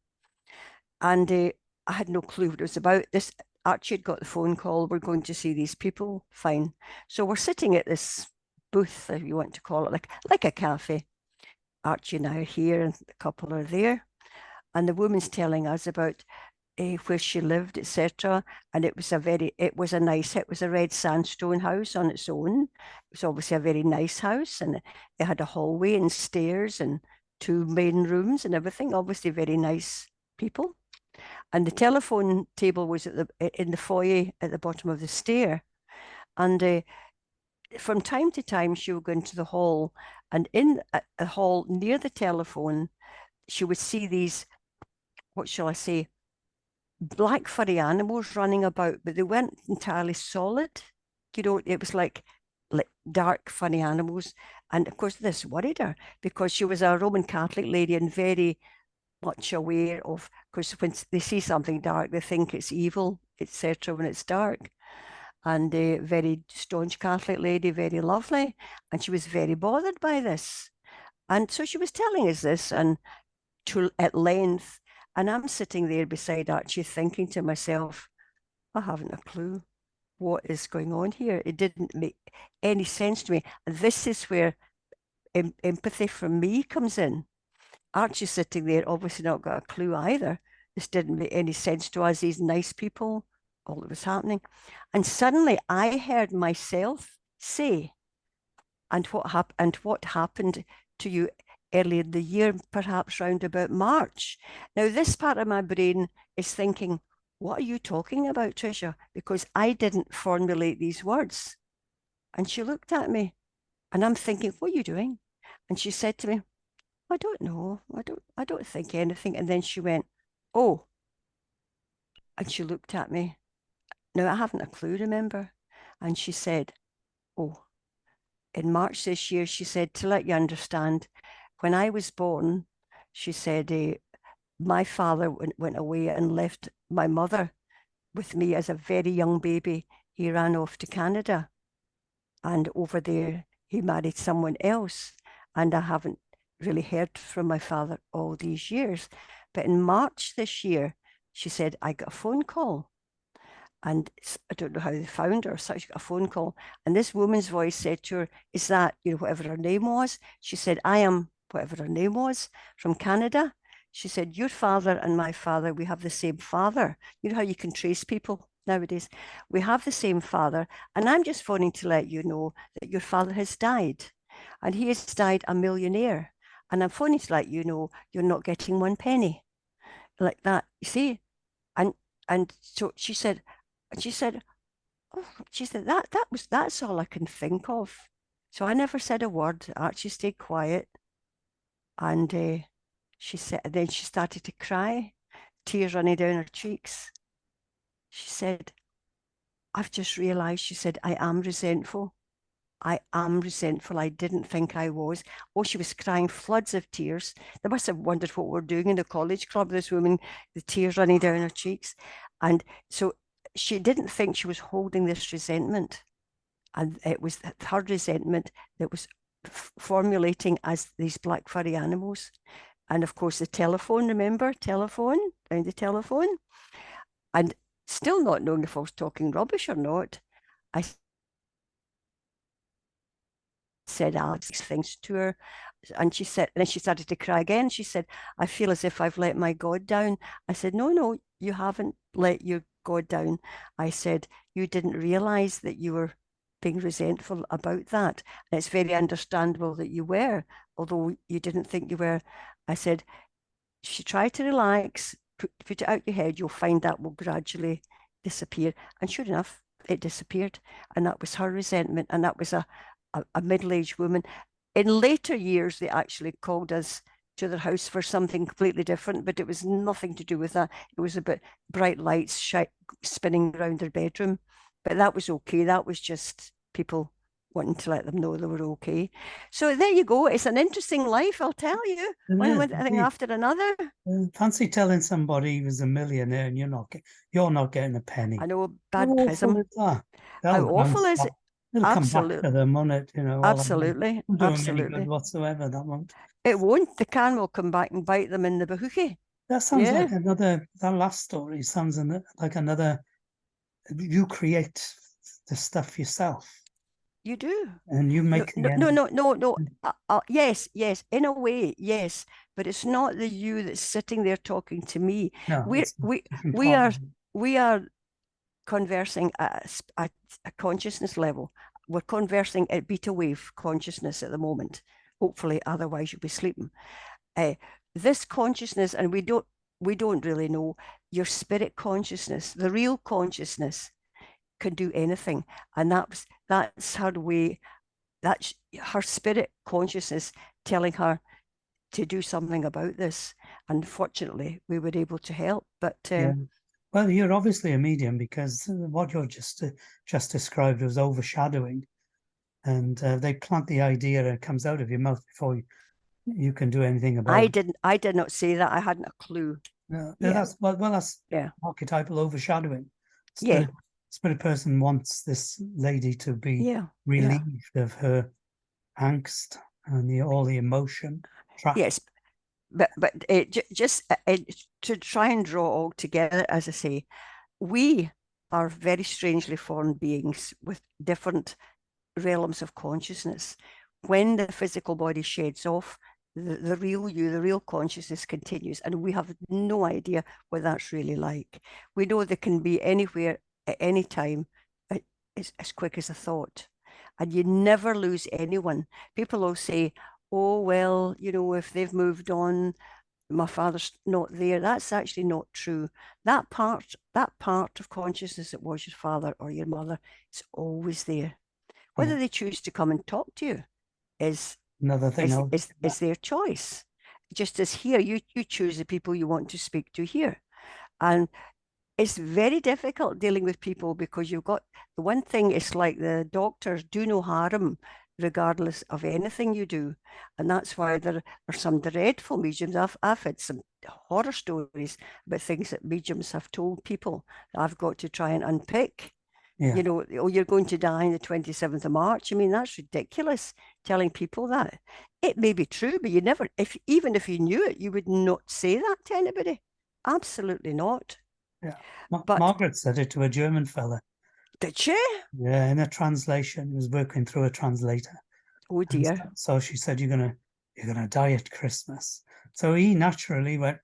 And I had no clue what it was about. This Archie had got the phone call, we're going to see these people. Fine. So we're sitting at this booth, if you want to call it, like a cafe. Archie and I are here, and the couple are there. And the woman's telling us about where she lived, etc. And it was a red sandstone house on its own. It was obviously a very nice house, and it had a hallway and stairs and two main rooms and everything. Obviously, very nice people. And the telephone table was in the foyer at the bottom of the stair. And from time to time, she would go into the hall, and in a hall near the telephone, she would see these, what shall I say, black furry animals running about, but they weren't entirely solid. You know, it was like dark funny animals. And of course, this worried her because she was a Roman Catholic lady and very much aware of, because when they see something dark, they think it's evil, etc. when it's dark. And a very staunch Catholic lady, very lovely, and she was very bothered by this. And so she was telling us this, and at length. And I'm sitting there beside Archie thinking to myself, I haven't a clue what is going on here. It didn't make any sense to me. And this is where empathy from me comes in. Archie's sitting there, obviously not got a clue either. This didn't make any sense to us, these nice people, all that was happening. And suddenly I heard myself say, and what happened to you earlier in the year, perhaps round about March. Now, this part of my brain is thinking, what are you talking about, Tricia? Because I didn't formulate these words. And she looked at me, and I'm thinking, what are you doing? And she said to me, I don't know. I don't think anything. And then she went, oh. And she looked at me. Now, I haven't a clue, remember? And she said, oh. In March this year, she said, to let you understand, when I was born, she said, my father went away and left my mother with me as a very young baby. He ran off to Canada, and over there, he married someone else. And I haven't really heard from my father all these years. But in March this year, she said, I got a phone call. And I don't know how they found her. So she got a phone call. And this woman's voice said to her, is that, whatever her name was? She said, I am whatever her name was from Canada. She said, your father and my father, we have the same father. You know how you can trace people nowadays? We have the same father. And I'm just phoning to let you know that your father has died. And he has died a millionaire. And I'm phoning to let you know you're not getting one penny. Like that, you see? And so she said, oh, she said, that's all I can think of. So I never said a word. Archie stayed quiet. And she said, and then she started to cry, tears running down her cheeks. She said, I've just realized, she said, I am resentful. I am resentful. I didn't think I was. Oh, she was crying floods of tears. They must have wondered what we're doing in the college club, this woman, the tears running down her cheeks. And so she didn't think she was holding this resentment. And it was her resentment that was formulating as these black furry animals. And of course, the telephone, remember? Telephone, down the telephone. And still not knowing if I was talking rubbish or not, I said Alex things to her. And she said, and then she started to cry again. She said, I feel as if I've let my God down. I said, no, you haven't let your God down. I said, you didn't realize that you were being resentful about that. And it's very understandable that you were, although you didn't think you were. I said, she tried to relax, put it out your head, you'll find that will gradually disappear. And sure enough, it disappeared. And that was her resentment. And that was a middle-aged woman. In later years, they actually called us to their house for something completely different, but it was nothing to do with that. It was about bright lights spinning around their bedroom. But that was okay. That was just people wanting to let them know they were okay. So there you go. It's an interesting life, I'll tell you. It One is, thing indeed. after another. Fancy telling somebody he was a millionaire and you're not getting a penny. I know, How bad awful prism. is that? How That'll awful bounce is back. it? It'll come back Absolutely. to them on it, all that. Absolutely. Won't do them any good Absolutely. whatsoever, that won't. It won't. The can will come back and bite them in the bahookie. That sounds Yeah, like that last story sounds like another, you create the stuff yourself you do. and you No, make no, the no, end. no, no, no. Yes, yes. In a way, yes. But it's not the you that's sitting there talking to me. No, We're it's a we different we part are of it. we are conversing at a consciousness level. We're conversing at beta wave consciousness at the moment. Hopefully, otherwise you'll be sleeping. Uh, this consciousness, and we don't really know your spirit consciousness, the real consciousness can do anything, and that's her way. That's her spirit consciousness telling her to do something about this. Unfortunately, we were able to help, but Yeah. Well, you're obviously a medium because what you're just described was overshadowing, and they plant the idea and it comes out of your mouth before you can do anything about I it. didn't. I did not say that. I hadn't a clue. No, Yeah, that's yeah, archetypal overshadowing. yeah, Spirit person wants this lady to be yeah, yeah. relieved of her angst and all the emotion trapped. Yes, but just to try and draw all together, as I say, we are very strangely formed beings with different realms of consciousness. When the physical body sheds off, the real you, the real consciousness continues, and we have no idea what that's really like. We know they can be anywhere at any time, as quick as a thought, and you never lose anyone. People will say, "Oh well, if they've moved on, my father's not there." That's actually not true. That part of consciousness that was your father or your mother is always there. Yeah. Whether they choose to come and talk to you is Another thing is I'll is, is their choice. Just as here, you choose the people you want to speak to here. And it's very difficult dealing with people because you've got the one thing, it's like the doctors do no harm regardless of anything you do. And that's why there are some dreadful mediums. I've had some horror stories about things that mediums have told people that I've got to try and unpick. yeah, Oh, you're going to die on the 27th of March. I mean, that's ridiculous telling people that. It may be true, but you never, even if you knew it, you would not say that to anybody. Absolutely not. yeah. But Margaret said it to a German fella. did she? Yeah, in a translation, he was working through a translator. Oh And dear. so she said, you're gonna die at Christmas. So he naturally went,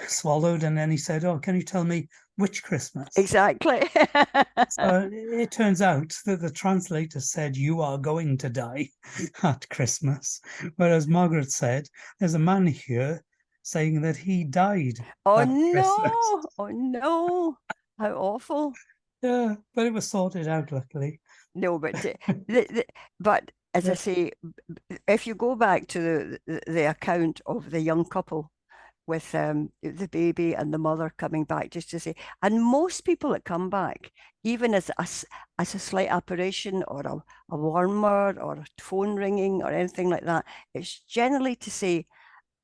swallowed, and then he said, "Oh, can you tell me which Christmas?" Exactly. So it turns out that the translator said, "You are going to die at Christmas," whereas Margaret said, "There's a man here saying that he died Oh at Christmas." no. Oh no. How awful. Yeah, but it was sorted out, luckily. No, but but as I Yeah, say, if you go back to the account of the young couple with the baby and the mother coming back, just to say, and most people that come back, even as a slight apparition or a warm word or a phone ringing or anything like that, it's generally to say,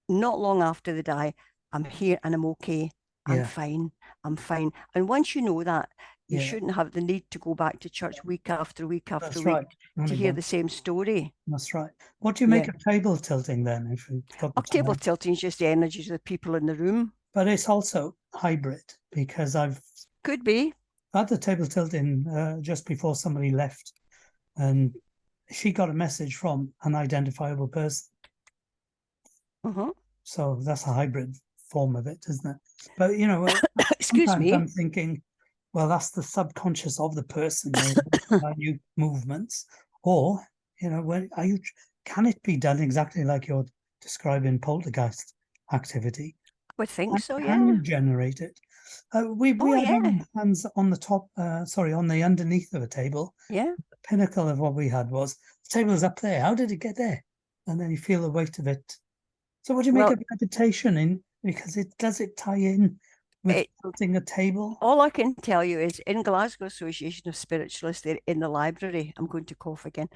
not long after they die, I'm here and I'm okay. I'm yeah, fine. I'm fine. And once you know that, you yeah. shouldn't have the need to go back to church week after week after That's week right. to Only hear the one. same story. That's right. What do you make Yeah. of table tilting then, if you've got the Table time? tilting is just the energies of the people in the room. But it's also hybrid because I've Could be. had the table tilting just before somebody left, and she got a message from an identifiable person. Uh-huh. So that's a hybrid form of it, isn't it? But Excuse sometimes me. I'm thinking, well, that's the subconscious of the person, minute movements, or when are you? Can it be done exactly like you're describing poltergeist activity? I would think so, Can yeah. you generate it? We Oh had yeah, our hands on the top, sorry, on the underneath of a table. yeah. The pinnacle of what we had was the table was up there. How did it get there? And then you feel the weight of it. So what do you make Well, of meditation in? Because it does it tie in with it, building a table? all I can tell you is in Glasgow Association of Spiritualists, they're in the library. I'm going to cough again.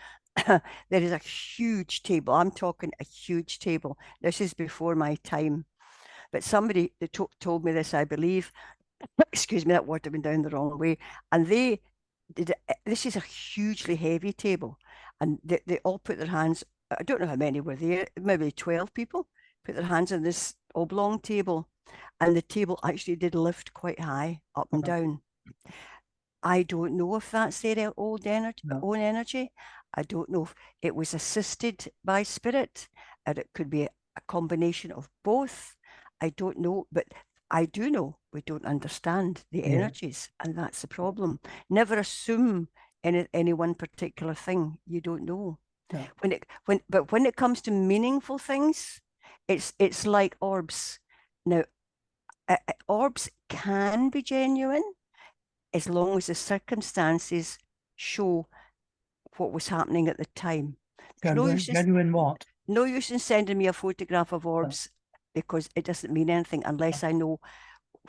There is a huge table. I'm talking a huge table. This is before my time. But somebody told me this, I believe. Excuse me, that word went down the wrong way. And they did this is a hugely heavy table. And they all put their hands, I don't know how many were there, maybe 12 people put their hands on this oblong table. And the table actually did lift quite high, up and Well, down. I don't know if that's their no, own energy. I don't know if it was assisted by spirit, or it could be a combination of both. I don't know, but I do know we don't understand the yeah, energies, and that's the problem. Never assume any one particular thing. You don't know. no, When it comes to meaningful things, it's like orbs. Now, orbs can be genuine as long as the circumstances show what was happening at the time. There's genuine, genuine what? no use in sending me a photograph of No, orbs because it doesn't mean anything unless I know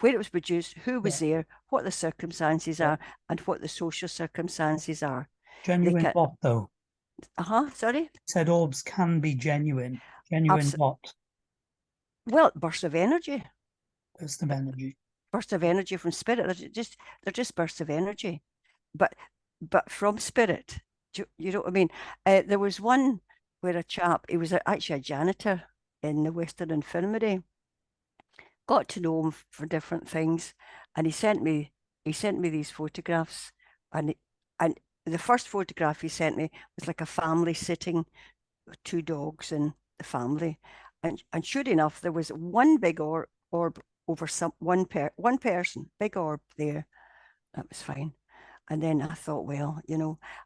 where it was produced, who yeah, was there, what the circumstances yeah. are, and what the social circumstances are. They Genuine can, what though? sorry, Said orbs can be genuine. Genuine Abs- what? well, bursts of energy, Burst of energy. bursts of energy from spirit. They're just bursts of energy, but from spirit. You know what I mean? There was one where a chap, he was actually a janitor in the Western Infirmary, got to know him for different things, and he sent me these photographs, and and the first photograph he sent me was like a family sitting with two dogs and the family, and sure enough, there was one big orb over one person, big orb there. That was fine. And then I thought, well,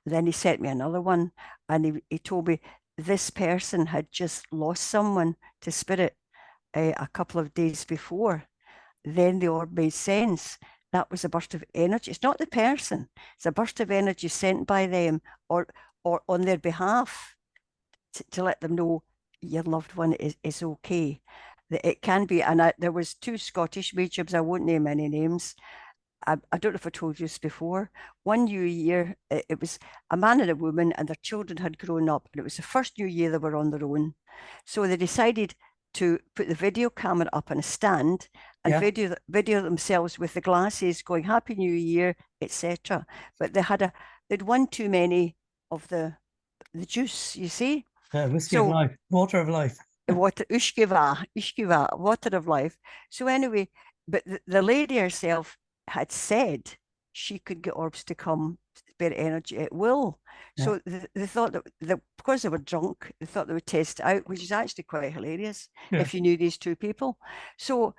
then he sent me another one, and he told me this person had just lost someone to spirit a couple of days before. Then the orb made sense. That was a burst of energy. It's not the person, it's a burst of energy sent by them or on their behalf to let them know your loved one is okay. It can be, and there was two Scottish mediums. I won't name any names. I don't know if I told you this before. One New Year, it was a man and a woman, and their children had grown up, and it was the first New Year they were on their own. So they decided to put the video camera up on a stand and Yeah, video themselves with the glasses, going "Happy New Year," etc. But they'd one too many of the juice, you see. whiskey of So life, water of life. water, ushkiva, water of life. So anyway, but the lady herself had said she could get orbs to come, spirit energy at will. Yeah, So they thought that because they were drunk, they thought they would test it out, which is actually quite hilarious yeah, if you knew these two people. So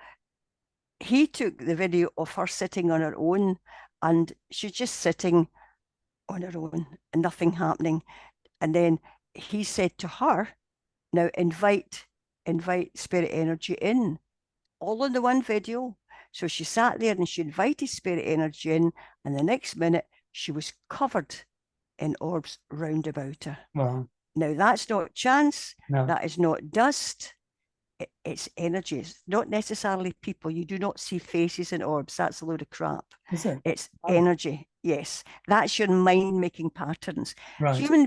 he took the video of her sitting on her own, and she's just sitting on her own and nothing happening. And then he said to her, now invite spirit energy in, all in the one video. So she sat there and she invited spirit energy in, and the next minute she was covered in orbs round about her. well, Now that's not chance, no, that is not dust, it's energies, not necessarily people. You do not see faces in orbs. That's a load of crap. is it? It's Oh, energy. Yes, that's your mind making patterns. right. Human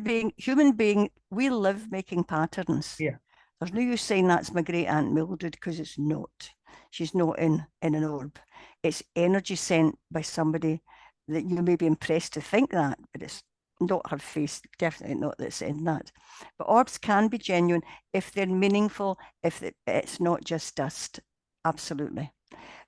being, we live making patterns. Yeah, There's no use saying that's my great aunt Mildred because it's not. She's not in an orb. It's energy sent by somebody that you may be impressed to think that, but it's not her face. Definitely not that's saying that. But orbs can be genuine if they're meaningful. If it's not just dust. Absolutely.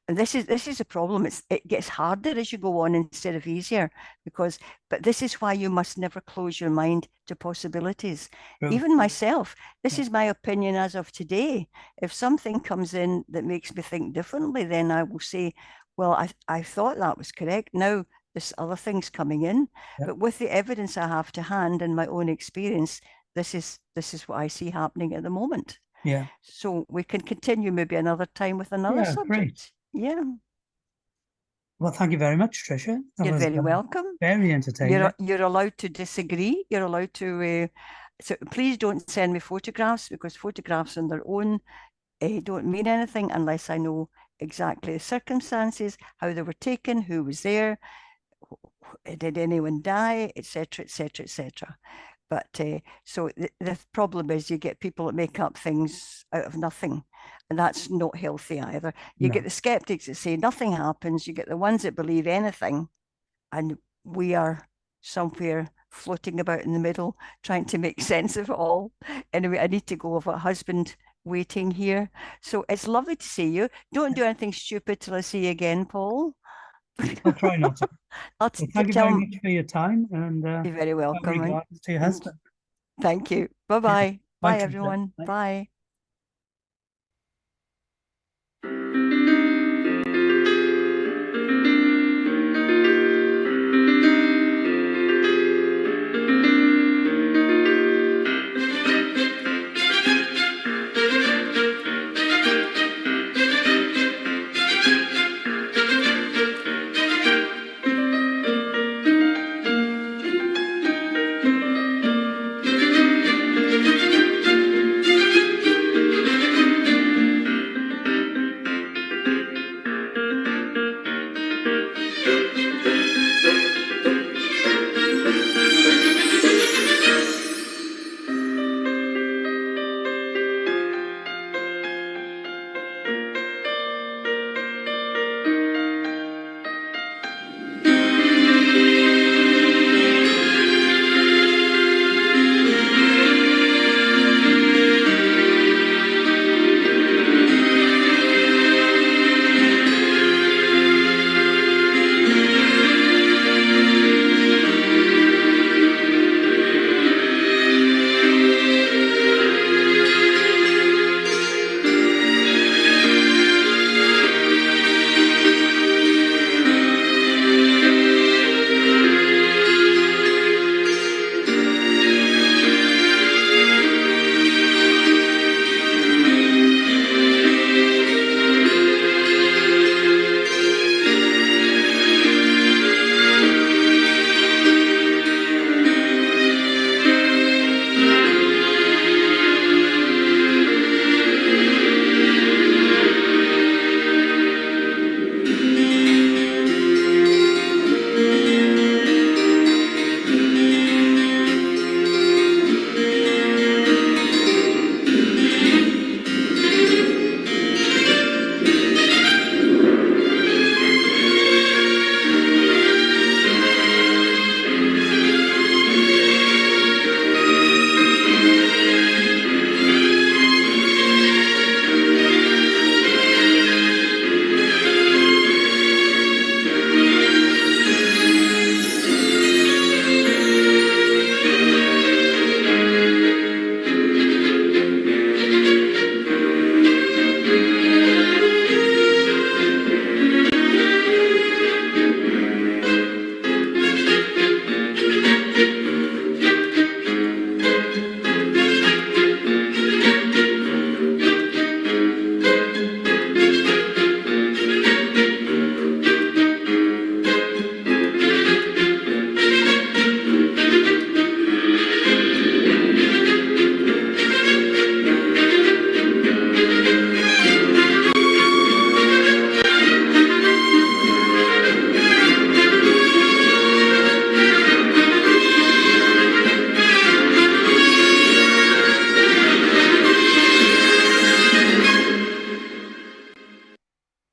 And this is a problem. It gets harder as you go on instead of easier because but this is why you must never close your mind to possibilities. true. Even myself, this Yeah, is my opinion as of today. If something comes in that makes me think differently, then I will say, well, I thought that was correct. Now this other thing's coming in. yeah, But with the evidence I have to hand and my own experience, this is what I see happening at the moment. yeah, So we can continue maybe another time with another yeah. Great. subject. Yeah. Well, thank you very much, Tricia. That You're was very welcome. very entertaining. You're allowed to disagree. You're allowed to. So please don't send me photographs, because photographs on their own don't mean anything unless I know exactly the circumstances, how they were taken, who was there, did anyone die, etc., etc., etc. But so the problem is you get people that make up things out of nothing, and that's not healthy either. You No. get the skeptics that say nothing happens. You get the ones that believe anything, and we are somewhere floating about in the middle, trying to make sense of it all. Anyway, I need to go. I've got a husband waiting here. So it's lovely to see you. Don't do anything stupid till I see you again, Paul. I'll try not to. I'll Well, thank you tell very him much for your time, and you're very welcome. regards to your And husband. thank you. Bye Cheers. bye. Bye, Bye, Tricia. everyone. Bye. Bye.